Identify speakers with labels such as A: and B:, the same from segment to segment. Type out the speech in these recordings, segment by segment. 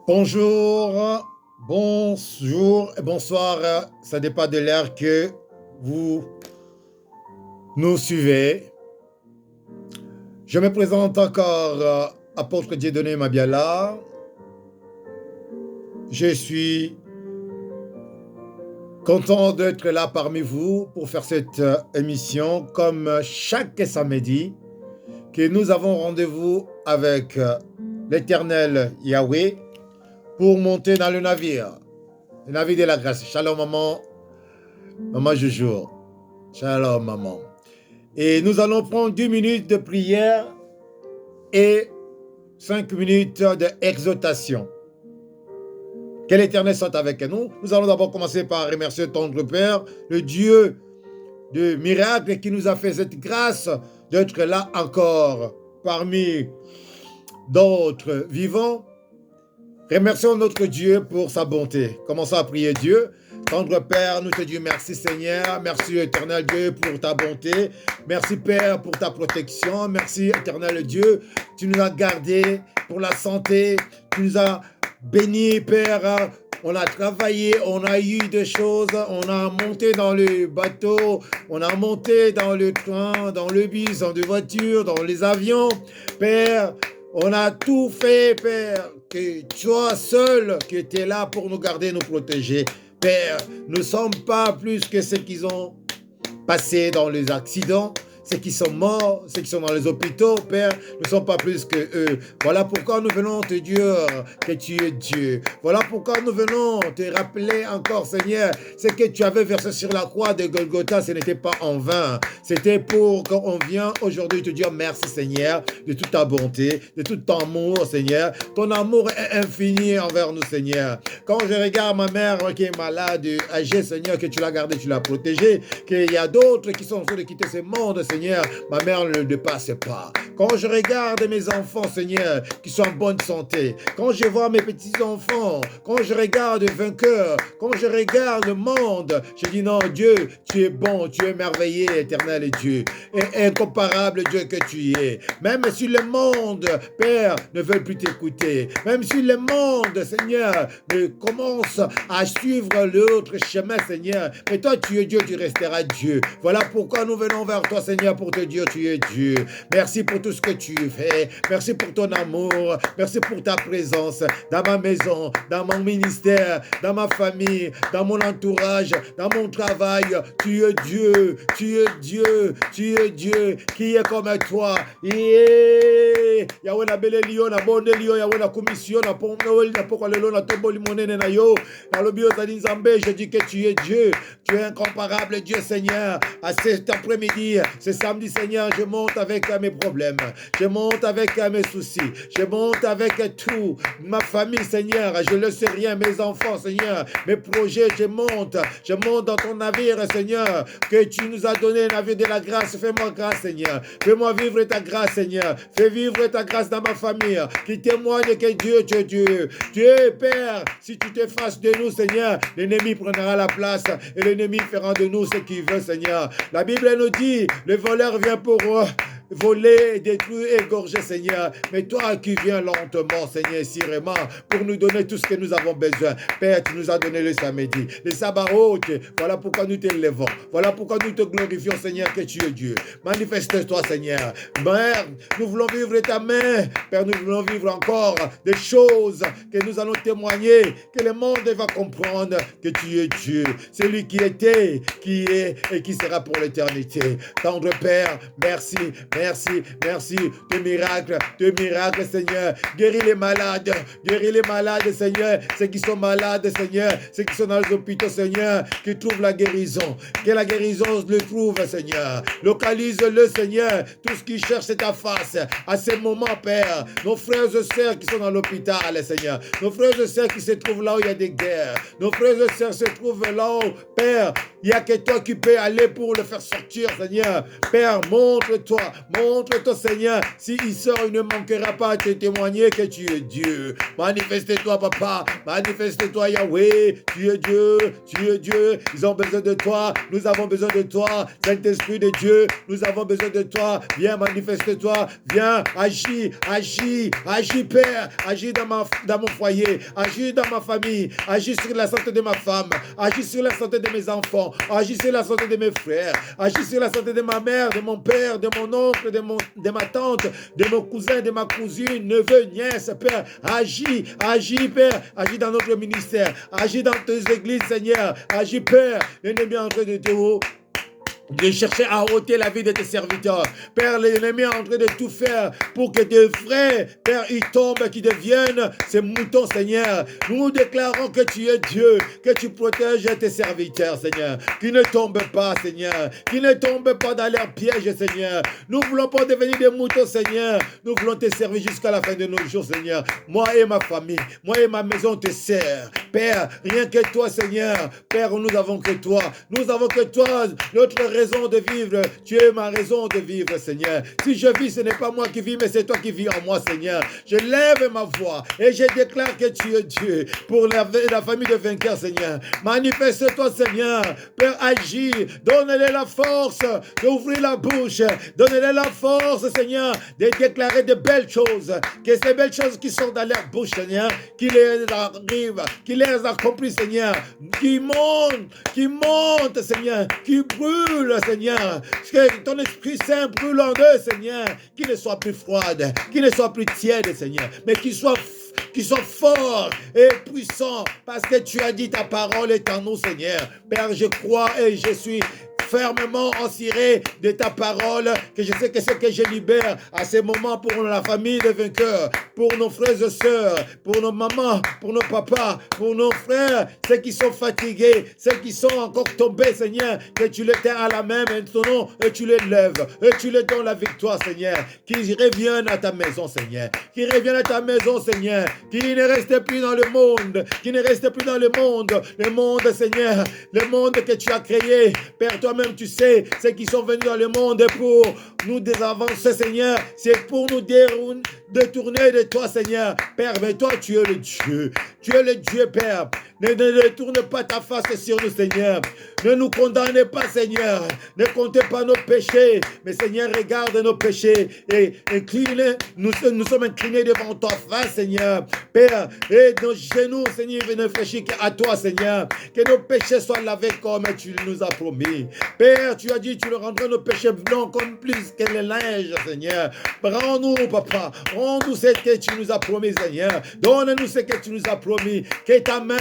A: Bonjour, bonjour et bonsoir. Ça dépend de l'heure que vous nous suivez. Je me présente encore, apôtre Dieudonné Mabiala. Je suis content d'être là parmi vous pour faire cette émission comme chaque samedi que nous avons rendez-vous avec l'Éternel Yahweh pour monter dans le navire de la grâce. Shalom maman, maman Joujou. Shalom maman. Et nous allons prendre 10 minutes de prière et 5 minutes d'exhortation. Que l'Éternel soit avec nous. Nous allons d'abord commencer par remercier tendre Père, le Dieu de miracles qui nous a fait cette grâce d'être là encore parmi d'autres vivants. Remercions notre Dieu pour sa bonté. Commençons à prier Dieu. Tendre Père, nous te disons merci Seigneur, merci éternel Dieu pour ta bonté, merci Père pour ta protection, merci éternel Dieu, tu nous as gardés pour la santé, tu nous as bénis Père, on a travaillé, on a eu des choses, on a monté dans le bateau, on a monté dans le train, dans le bus, dans les voitures, dans les avions, Père, on a tout fait Père, que toi seul qui étais là pour nous garder, nous protéger. Père, nous ne sommes pas plus que ceux qui ont passé dans les accidents, ceux qui sont morts, ceux qui sont dans les hôpitaux, Père, nous ne sommes pas plus que eux. Voilà pourquoi nous venons te dire que tu es Dieu. Voilà pourquoi nous venons te rappeler encore, Seigneur, ce que tu avais versé sur la croix de Golgotha, ce n'était pas en vain. C'était pour qu'on vienne aujourd'hui te dire merci, Seigneur, de toute ta bonté, de tout ton amour, Seigneur. Ton amour est infini envers nous, Seigneur. Quand je regarde ma mère qui est malade, âgée, Seigneur, que tu l'as gardée, tu l'as protégée, qu'il y a d'autres qui sont en train de quitter ce monde, Seigneur, ma mère ne le dépasse pas. Quand je regarde mes enfants, Seigneur, qui sont en bonne santé, quand je vois mes petits-enfants, quand je regarde vainqueurs, quand je regarde le monde, je dis non, Dieu, tu es bon, tu es merveilleux, éternel Dieu, et incomparable Dieu que tu es. Même si le monde, Père, ne veut plus t'écouter, même si le monde, Seigneur, ne commence à suivre l'autre chemin, Seigneur, mais toi, tu es Dieu, tu resteras Dieu. Voilà pourquoi nous venons vers toi, Seigneur, pour te dire tu es Dieu. Merci pour tout ce que tu fais. Merci pour ton amour. Merci pour ta présence dans ma maison, dans mon ministère, dans ma famille, dans mon entourage, dans mon travail. Tu es Dieu. Tu es Dieu. Tu es Dieu qui est comme toi. Yahweh na bele liyo na bonde liyo Yahweh na commission na pombe na poko lelo na tomboli monene na yo na lobi ozali nzambe. Je dis que tu es Dieu. Tu es incomparable Dieu Seigneur. À cet après-midi, ce samedi Seigneur, je monte avec mes problèmes, je monte avec mes soucis, je monte avec tout, ma famille Seigneur, je ne sais rien, mes enfants Seigneur, mes projets, je monte dans ton navire Seigneur, que tu nous as donné, le navire de la grâce. Fais-moi grâce Seigneur, fais-moi vivre ta grâce Seigneur, fais vivre ta grâce dans ma famille, qui témoigne que Dieu, tu es Dieu, Dieu Père. Si tu t'effaces de nous Seigneur, l'ennemi prendra la place et l'ennemi fera de nous ce qu'il veut Seigneur. La Bible nous dit, le voleur vient pour voler, détruire, égorger, Seigneur. Mais toi qui viens lentement, Seigneur, sûrement, pour nous donner tout ce que nous avons besoin. Père, tu nous as donné le samedi, le sabbat haute. Voilà pourquoi nous t'élevons. Voilà pourquoi nous te glorifions, Seigneur, que tu es Dieu. Manifeste-toi, Seigneur. Père, nous voulons vivre ta main. Père, nous voulons vivre encore des choses que nous allons témoigner, que le monde va comprendre que tu es Dieu. C'est lui qui était, qui est et qui sera pour l'éternité. Tendre Père, merci, merci, merci. Tes miracles, Seigneur. Guéris les malades, Seigneur. Ceux qui sont malades, Seigneur. Ceux qui sont dans les hôpitaux, Seigneur. Qui trouvent la guérison. Que la guérison le trouve, Seigneur. Localise-le, Seigneur. Tout ce qui cherche, c'est ta face. À ce moment, Père, nos frères et sœurs qui sont dans l'hôpital, Seigneur. Nos frères et sœurs qui se trouvent là où il y a des guerres. Nos frères et sœurs se trouvent là où, Père, il n'y a que toi qui peux aller pour le faire sortir, Seigneur. Père, montre-toi, Montre-toi, Seigneur. S'il sort, il ne manquera pas à te témoigner que tu es Dieu. Manifeste-toi, Papa. Manifeste-toi, Yahweh. Tu es Dieu. Tu es Dieu. Ils ont besoin de toi. Nous avons besoin de toi. Saint-Esprit de Dieu, nous avons besoin de toi. Viens, manifeste-toi. Viens, agis, agis, agis, Père. Agis dans mon foyer. Agis dans ma famille. Agis sur la santé de ma femme. Agis sur la santé de mes enfants. Agis sur la santé de mes frères. Agis sur la santé de ma mère, de mon père, de mon oncle, de ma tante, de mon cousin, de ma cousine, neveu, nièce, Père. Agis, agis, Père. Agis dans notre ministère. Agis dans tes églises, Seigneur. Agis, Père. L'ennemi est en train de chercher à ôter la vie de tes serviteurs. Père, l'ennemi est en train de tout faire pour que tes frères, Père, ils tombent, qu'ils deviennent ces moutons, Seigneur. Nous déclarons que tu es Dieu, que tu protèges tes serviteurs, Seigneur. Qu'ils ne tombent pas, Seigneur. Qu'ils ne tombent pas dans leurs pièges, Seigneur. Nous ne voulons pas devenir des moutons, Seigneur. Nous voulons te servir jusqu'à la fin de nos jours, Seigneur. Moi et ma famille, moi et ma maison te sert. Père, rien que toi, Seigneur. Père, nous avons que toi. Nous avons que toi, notre raison de vivre. Tu es ma raison de vivre, Seigneur. Si je vis, ce n'est pas moi qui vis, mais c'est toi qui vis en moi, Seigneur. Je lève ma voix et je déclare que tu es Dieu pour la famille de vainqueurs, Seigneur. Manifeste-toi, Seigneur. Père, agis. Donne-les la force d'ouvrir la bouche. Donne-les la force, Seigneur, de déclarer de belles choses. Que ces belles choses qui sont dans leur bouche, Seigneur, qui les arrivent, qui les accomplissent, Seigneur, qui montent, Seigneur, qui brûlent, Seigneur. Que ton Esprit Saint brûle en eux, Seigneur. Qu'il ne soit plus froide, qu'il ne soit plus tiède, Seigneur, mais qu'il soit forts et puissants, parce que tu as dit ta parole est en nous, Seigneur. Père, je crois et je suis fermement enciré de ta parole, que je sais que ce que je libère à ces moments pour la famille des vainqueurs, pour nos frères et sœurs, pour nos mamans, pour nos papas, pour nos frères, ceux qui sont fatigués, ceux qui sont encore tombés, Seigneur, que tu les tiens à la main maintenant et tu les lèves et tu les donnes la victoire, Seigneur, qu'ils reviennent à ta maison, Seigneur, qu'ils reviennent à ta maison, Seigneur, qu'ils ne restent plus dans le monde, le monde, Seigneur, le monde que tu as créé, Père, toi-même, tu sais, ceux qui sont venus dans le monde pour nous désavancer, Seigneur, c'est pour nous détourner de toi, Seigneur. Père, mais toi, tu es le Dieu. Tu es le Dieu, Père. Ne détourne pas ta face sur nous, Seigneur. Ne nous condamnez pas, Seigneur. Ne comptez pas nos péchés. Mais, Seigneur, regarde nos péchés et incline. Nous sommes inclinés devant ta face, Seigneur. Père, et nos genoux, Seigneur, ne fléchissent qu'à toi, Seigneur. Que nos péchés soient lavés comme tu nous as promis. Père, tu as dit, tu nous rendras nos péchés blancs comme plus que le linge, Seigneur. Rends-nous, Papa. Rends-nous ce que tu nous as promis, Seigneur. Donne-nous ce que tu nous as promis. Que ta main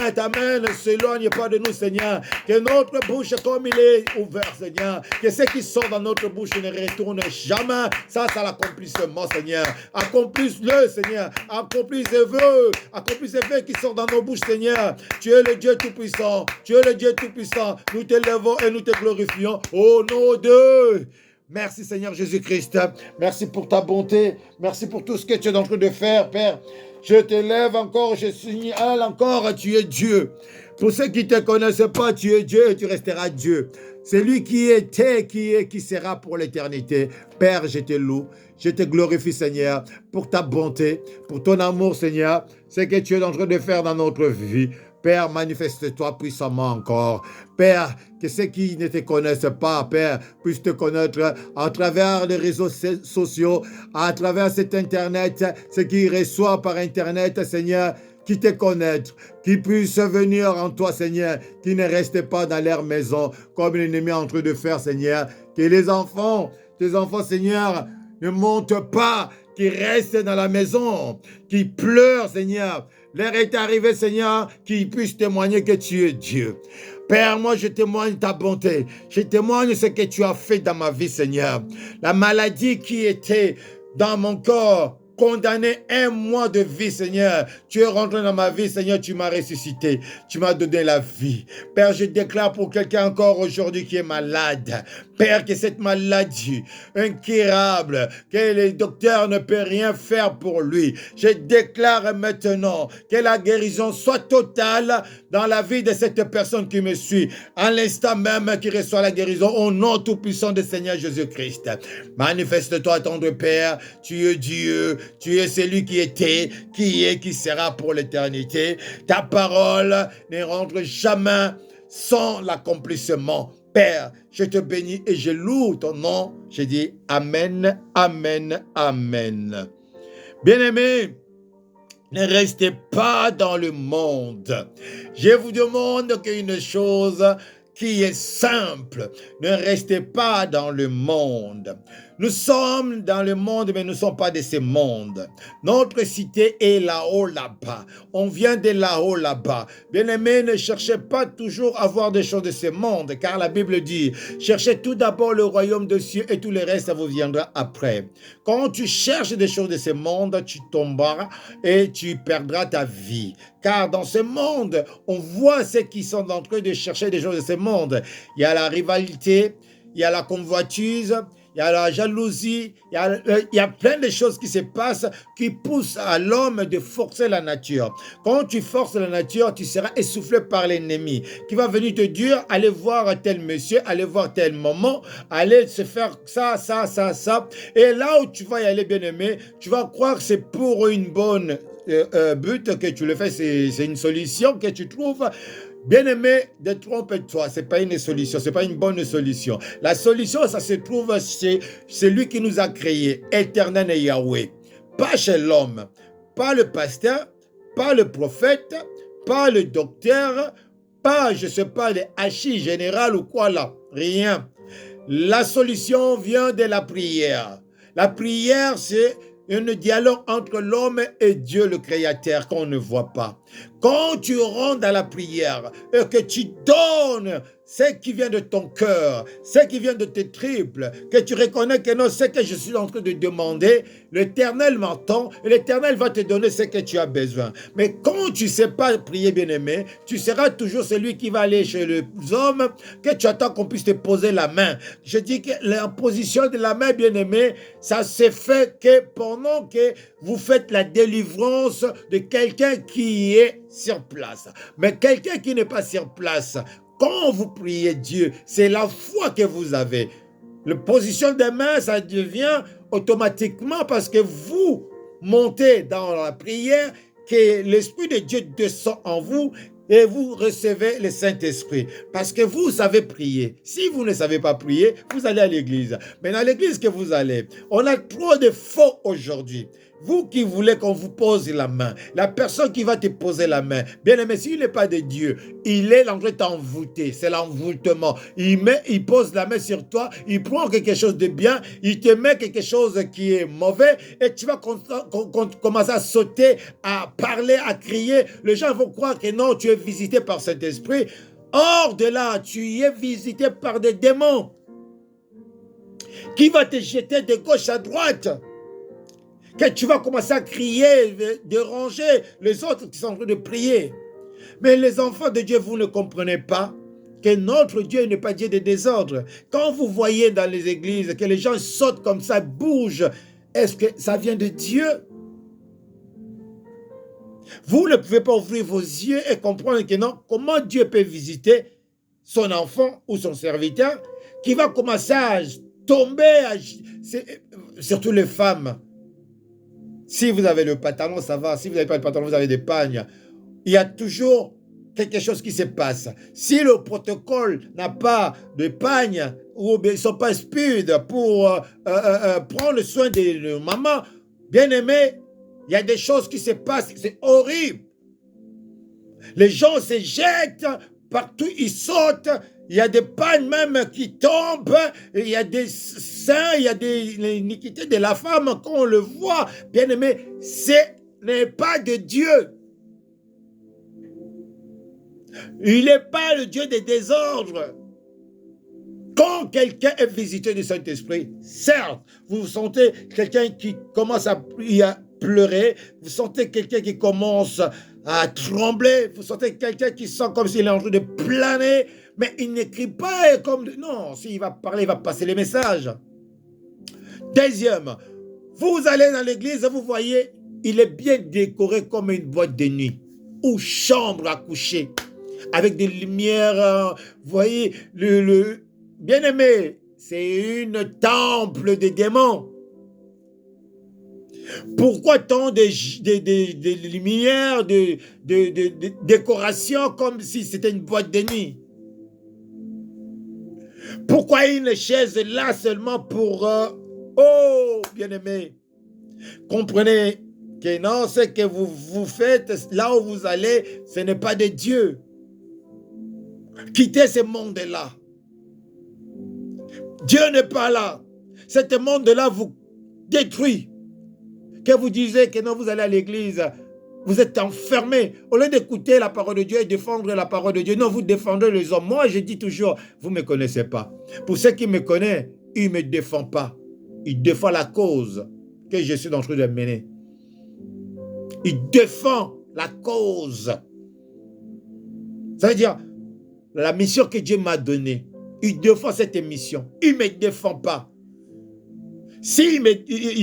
A: ne s'éloigne pas de nous, Seigneur. Que notre bouche, comme il est ouvert, Seigneur, que ce qui sort dans notre bouche ne retourne jamais. Ça, c'est l'accomplissement, Seigneur. Accomplis-le, Seigneur. Accomplis ces vœux qui sont dans nos bouches, Seigneur. Tu es le Dieu Tout-Puissant. Tu es le Dieu Tout-Puissant. Nous te lèvons et nous te glorifions au nom de... Merci, Seigneur Jésus-Christ. Merci pour ta bonté. Merci pour tout ce que tu es en train de faire, Père. Je te lève encore, je signale encore, tu es Dieu. Pour ceux qui ne te connaissent pas, tu es Dieu et tu resteras Dieu. C'est lui qui était, qui est, qui sera pour l'éternité. Père, je te loue, je te glorifie, Seigneur, pour ta bonté, pour ton amour, Seigneur, ce que tu es en train de faire dans notre vie. Père, manifeste-toi puissamment encore. Père, que ceux qui ne te connaissent pas, Père, puissent te connaître à travers les réseaux sociaux, à travers cet Internet, ceux qui reçoivent par Internet, Seigneur, qui te connaissent, qui puissent venir en toi, Seigneur, qui ne restent pas dans leur maison, comme l'ennemi est en train de faire, Seigneur. Que les enfants, tes enfants, Seigneur, ne montent pas, qui restent dans la maison, qui pleurent, Seigneur. L'heure est arrivée, Seigneur, qu'ils puissent témoigner que tu es Dieu. Père, moi, je témoigne ta bonté. Je témoigne ce que tu as fait dans ma vie, Seigneur. La maladie qui était dans mon corps, condamné 1 mois de vie, Seigneur. Tu es rentré dans ma vie, Seigneur, tu m'as ressuscité. Tu m'as donné la vie. Père, je déclare pour quelqu'un encore aujourd'hui qui est malade. Père, que cette maladie incurable, que les docteurs ne peuvent rien faire pour lui, je déclare maintenant que la guérison soit totale dans la vie de cette personne qui me suit, à l'instant même qu'il reçoit la guérison, au nom tout-puissant du Seigneur Jésus-Christ. Manifeste-toi, tendre Père, tu es Dieu, tu es celui qui était, qui est, qui sera pour l'éternité. Ta parole ne rentre jamais sans l'accomplissement. Père, je te bénis et je loue ton nom. Je dis Amen, Amen, Amen. Bien-aimés, ne restez pas dans le monde. Je vous demande qu'une chose qui est simple, ne restez pas dans le monde. Nous sommes dans le monde, mais nous ne sommes pas de ce monde. Notre cité est là-haut, là-bas. On vient de là-haut, là-bas. Bien-aimés, ne cherchez pas toujours à voir des choses de ce monde, car la Bible dit, cherchez tout d'abord le royaume des cieux et tout le reste, ça vous viendra après. Quand tu cherches des choses de ce monde, tu tomberas et tu perdras ta vie. Car dans ce monde, on voit ceux qui sont en train de chercher des choses de ce monde. Il y a la rivalité, il y a la convoitise, il y a la jalousie, il y a plein de choses qui se passent qui poussent à l'homme de forcer la nature. Quand tu forces la nature, tu seras essoufflé par l'ennemi qui va venir te dire, allez voir tel monsieur, allez voir tel maman, allez se faire ça, ça, ça, ça. Et là où tu vas y aller, bien-aimé, tu vas croire que c'est pour une bonne but que tu le fais, c'est une solution que tu trouves. Bien-aimé, détrompe-toi, ce n'est pas une solution, ce n'est pas une bonne solution. La solution, ça se trouve chez celui qui nous a créés, Éternel et Yahweh. Pas chez l'homme, pas le pasteur, pas le prophète, pas le docteur, pas, je ne sais pas, les hachis général ou quoi là, rien. La solution vient de la prière. La prière, c'est un dialogue entre l'homme et Dieu le Créateur qu'on ne voit pas. Quand tu rentres dans la prière et que tu donnes ce qui vient de ton cœur, ce qui vient de tes triples, que tu reconnais que non, ce que je suis en train de demander, l'Éternel m'entend et l'Éternel va te donner ce que tu as besoin. Mais quand tu ne sais pas prier, bien-aimé, tu seras toujours celui qui va aller chez les hommes, que tu attends qu'on puisse te poser la main. Je dis que la position de la main, bien-aimé, ça se fait que pendant que vous faites la délivrance de quelqu'un qui est sur place. Mais quelqu'un qui n'est pas sur place, quand vous priez Dieu, c'est la foi que vous avez. La position des mains, ça devient automatiquement parce que vous montez dans la prière, que l'Esprit de Dieu descend en vous et vous recevez le Saint-Esprit. Parce que vous savez prier. Si vous ne savez pas prier, vous allez à l'église. Mais dans l'église que vous allez, on a trop de faux aujourd'hui. Vous qui voulez qu'on vous pose la main, la personne qui va te poser la main, bien aimé, s'il n'est pas de Dieu, il est en train de t'envoûter, c'est l'envoûtement. Il pose la main sur toi, il prend quelque chose de bien, il te met quelque chose qui est mauvais et tu vas commencer à sauter, à parler, à crier. Les gens vont croire que non, tu es visité par cet esprit. Hors de là, tu es visité par des démons qui vont te jeter de gauche à droite. Que tu vas commencer à crier, déranger les autres qui sont en train de prier. Mais les enfants de Dieu, vous ne comprenez pas que notre Dieu n'est pas Dieu de désordre. Quand vous voyez dans les églises que les gens sautent comme ça, bougent, est-ce que ça vient de Dieu? Vous ne pouvez pas ouvrir vos yeux et comprendre que non, comment Dieu peut visiter son enfant ou son serviteur qui va commencer à tomber, surtout les femmes. Si vous avez le pantalon, ça va. Si vous n'avez pas le pantalon, vous avez des pagnes. Il y a toujours quelque chose qui se passe. Si le protocole n'a pas de pagne ou ils ne sont pas speed pour prendre soin de maman, bien aimé, il y a des choses qui se passent. C'est horrible. Les gens se jettent partout, ils sautent. Il y a des pannes même qui tombent, il y a des seins, il y a l'iniquité de la femme, quand on le voit, bien aimé, ce n'est pas de Dieu. Il n'est pas le Dieu des désordres. Quand quelqu'un est visité du Saint-Esprit, certes, vous sentez quelqu'un qui commence à pleurer, vous sentez quelqu'un qui commence à trembler, vous sentez quelqu'un qui sent comme s'il est en train de planer, Mais il n'écrit pas comme... Non, s'il va parler, il va passer les messages. Deuxième, vous allez dans l'église, vous voyez, il est bien décoré comme une boîte de nuit ou chambre à coucher, avec des lumières, vous voyez, bien-aimé, c'est une temple des démons. Pourquoi tant de lumières, de décorations comme si c'était une boîte de nuit? Pourquoi une chaise là seulement pour... oh, bien-aimé, comprenez que non, ce que vous faites, là où vous allez, ce n'est pas de Dieu. Quittez ce monde-là. Dieu n'est pas là. Ce monde-là vous détruit. Que vous disiez que non, vous allez à l'église, vous êtes enfermé. Au lieu d'écouter la parole de Dieu et défendre la parole de Dieu, non, vous défendez les hommes. Moi, je dis toujours, vous ne me connaissez pas. Pour ceux qui me connaissent, il ne me défend pas. Il défend la cause que je suis en train de mener. Il défend la cause. Ça veut dire, la mission que Dieu m'a donnée, il défend cette mission. Il ne me défend pas. S'il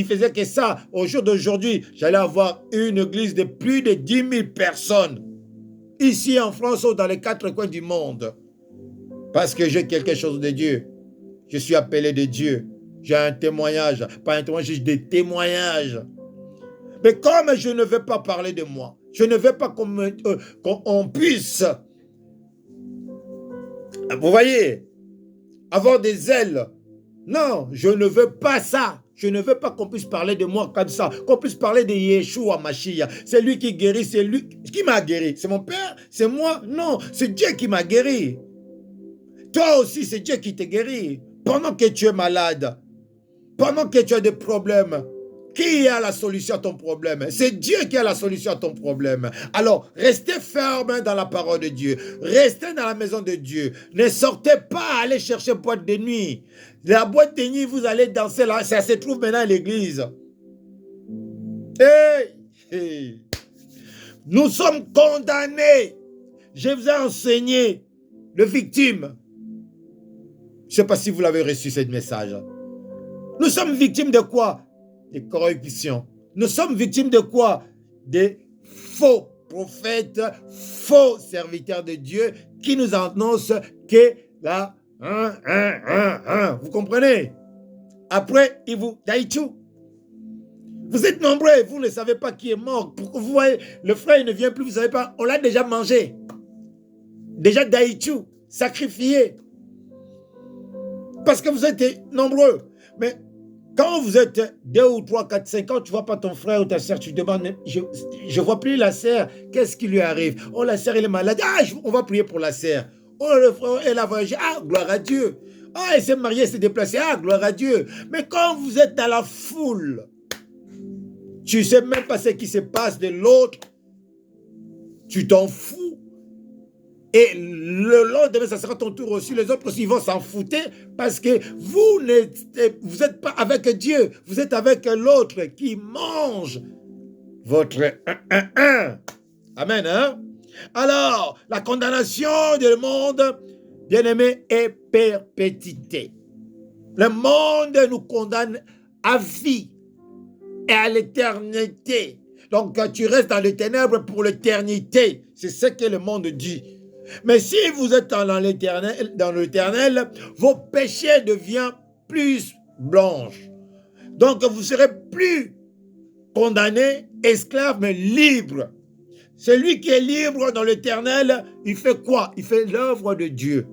A: faisait que ça, au jour d'aujourd'hui, j'allais avoir une église de plus de 10 000 personnes, ici en France ou dans les 4 coins du monde. Parce que j'ai quelque chose de Dieu. Je suis appelé de Dieu. J'ai un témoignage. Pas un témoignage, j'ai des témoignages. Mais comme je ne veux pas parler de moi, je ne veux pas qu'on puisse, vous voyez, avoir des ailes. Non, je ne veux pas ça. Je ne veux pas qu'on puisse parler de moi comme ça. Qu'on puisse parler de Yeshua Mashiach. C'est lui qui guérit, c'est lui qui m'a guéri. C'est mon père, c'est moi. Non, c'est Dieu qui m'a guéri. Toi aussi, c'est Dieu qui te guérit. Pendant que tu es malade, pendant que tu as des problèmes, qui a la solution à ton problème? C'est Dieu qui a la solution à ton problème. Alors, restez ferme dans la parole de Dieu. Restez dans la maison de Dieu. Ne sortez pas, allez chercher boîte de nuit. La boîte de nuit, vous allez danser là. Ça se trouve maintenant à l'église. Hey, hey. Nous sommes condamnés. Je vous ai enseigné le victime. Je ne sais pas si vous l'avez reçu, ce message. Nous sommes victimes de quoi? Des corruptions. Nous sommes victimes de quoi? Des faux prophètes, faux serviteurs de Dieu qui nous annoncent que là, vous comprenez? Après, ils vous daïchou. Vous êtes nombreux, vous ne savez pas qui est mort. Pourquoi vous voyez, le frère il ne vient plus, vous ne savez pas, on l'a déjà mangé. Déjà daïchou, sacrifié. Parce que vous êtes nombreux. Mais quand vous êtes 2 ou 3, 4, 5 ans, tu ne vois pas ton frère ou ta sœur, tu te demandes, je ne vois plus la sœur, qu'est-ce qui lui arrive? Oh, la sœur, elle est malade. Ah, on va prier pour la sœur. Oh, le frère, elle a voyagé. Ah, gloire à Dieu. Ah, elle s'est mariée, elle s'est déplacée. Ah, gloire à Dieu. Mais quand vous êtes dans la foule, tu ne sais même pas ce qui se passe de l'autre, tu t'en fous. Et le lendemain, ça sera ton tour aussi. Les autres aussi, ils vont s'en foutre parce que vous n'êtes pas avec Dieu. Vous êtes avec l'autre qui mange votre Amen, hein? Alors, la condamnation du monde, bien-aimé, est perpétuité. Le monde nous condamne à vie et à l'éternité. Donc, tu restes dans les ténèbres pour l'éternité. C'est ce que le monde dit. Mais si vous êtes dans l'éternel, vos péchés deviennent plus blanches. Donc, vous serez plus condamné, esclave, mais libre. Celui qui est libre dans l'éternel, il fait quoi? Il fait l'œuvre de Dieu,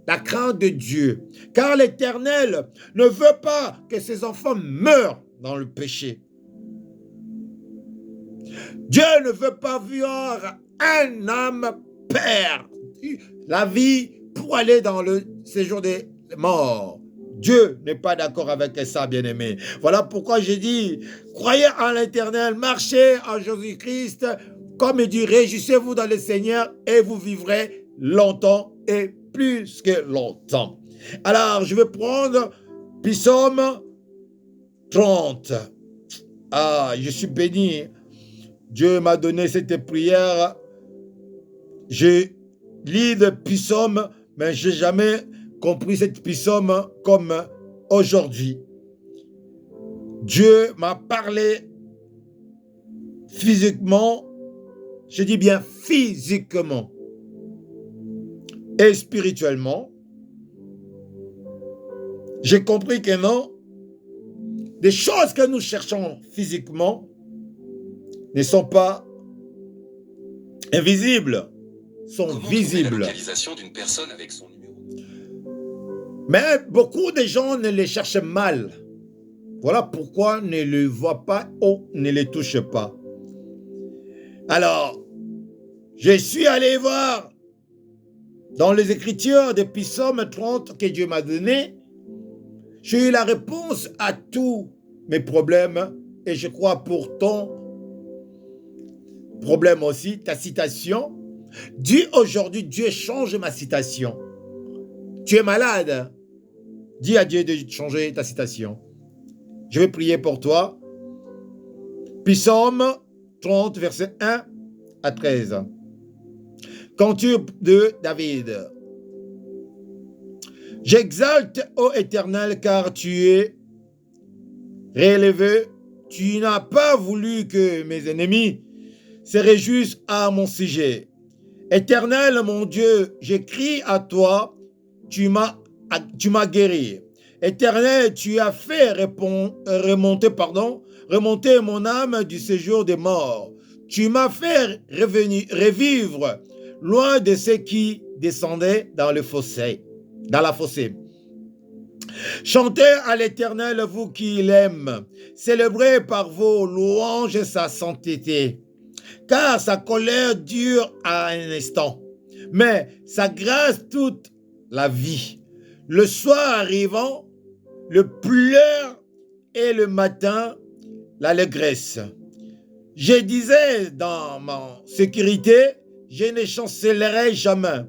A: la crainte de Dieu. Car l'éternel ne veut pas que ses enfants meurent dans le péché. Dieu ne veut pas voir un âme perdre la vie pour aller dans le séjour des morts. Dieu n'est pas d'accord avec ça, bien-aimé. Voilà pourquoi j'ai dit, croyez en l'Éternel, marchez en Jésus-Christ, comme il dit, réjouissez-vous dans le Seigneur et vous vivrez longtemps et plus que longtemps. Alors, je vais prendre Psaume 30. Ah, je suis béni. Dieu m'a donné cette prière. Je lis le Psaume mais je n'ai jamais compris cette psaume comme aujourd'hui. Dieu m'a parlé physiquement, je dis bien physiquement et spirituellement. J'ai compris que non, des choses que nous cherchons physiquement ne sont pas invisibles, sont
B: Comment
A: visibles.
B: trouver la localisation d'une personne avec son numéro?
A: Mais beaucoup de gens ne les cherchent mal. Voilà pourquoi ne les voient pas ou ne les touchent pas. Alors, je suis allé voir dans les Écritures des psaumes 30 que Dieu m'a donné. J'ai eu la réponse à tous mes problèmes et je crois pour ton problème aussi, ta citation. Dis aujourd'hui, Dieu change ma citation. Tu es malade. Dis à Dieu de changer ta citation. Je vais prier pour toi. Psaume 30, verset 1 à 13. Cantique de David. J'exalte, ô Éternel, car tu es relevé. Tu n'as pas voulu que mes ennemis se réjouissent à mon sujet. Éternel, mon Dieu, j'écris à toi, tu m'as guéri. Éternel, tu as fait remonter mon âme du séjour des morts. Tu m'as fait revivre loin de ceux qui descendaient dans la fossé. Chantez à l'Éternel, vous qui l'aimez. Célébrez par vos louanges sa sainteté. Car sa colère dure à un instant, mais sa grâce toute la vie. Le soir arrivant, le pleur et le matin, l'allégresse. Je disais dans ma sécurité, je ne chancellerai jamais.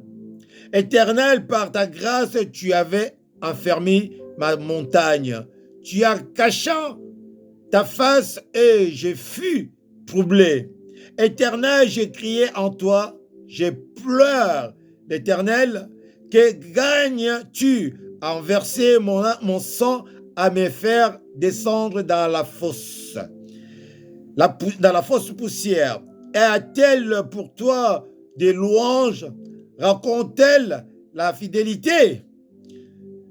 A: Éternel, par ta grâce, tu avais enfermé ma montagne. Tu as caché ta face et je fus troublé. Éternel, j'ai crié en toi, je pleure. L'Éternel, que gagnes-tu à verser mon sang, à me faire descendre dans la fosse, dans la fosse poussière? Et a-t-elle pour toi des louanges? Raconte-t-elle la fidélité?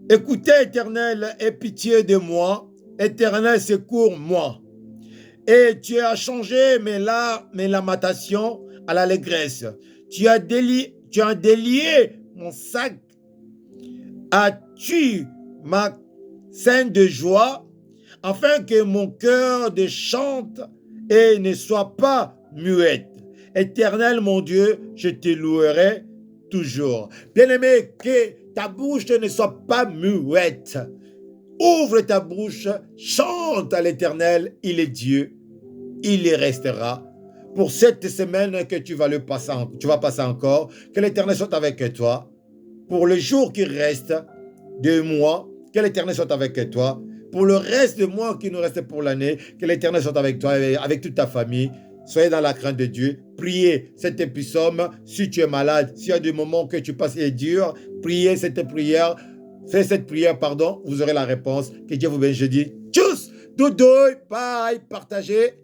A: Écoutez, Éternel, aie pitié de moi. Éternel, secours-moi. Et tu as changé mes lamentations à l'allégresse. Tu as délié mon sac. As-tu ma scène de joie, afin que mon cœur de chante et ne soit pas muette. Éternel, mon Dieu, je te louerai toujours. Bien-aimé, que ta bouche ne soit pas muette. Ouvre ta bouche, chante à l'Éternel, il est Dieu, il y restera. Pour cette semaine que tu vas passer encore, que l'Éternel soit avec toi. Pour le jour qui reste de mois, que l'Éternel soit avec toi. Pour le reste de mois qui nous reste pour l'année, que l'Éternel soit avec toi et avec toute ta famille. Soyez dans la crainte de Dieu. Priez cette psaume. Si tu es malade, s'il y a des moments que tu passes et dur, priez cette prière. Faites cette prière, vous aurez la réponse. Que Dieu vous bénisse. Je dis tchuss, doudouille, bye, partagez.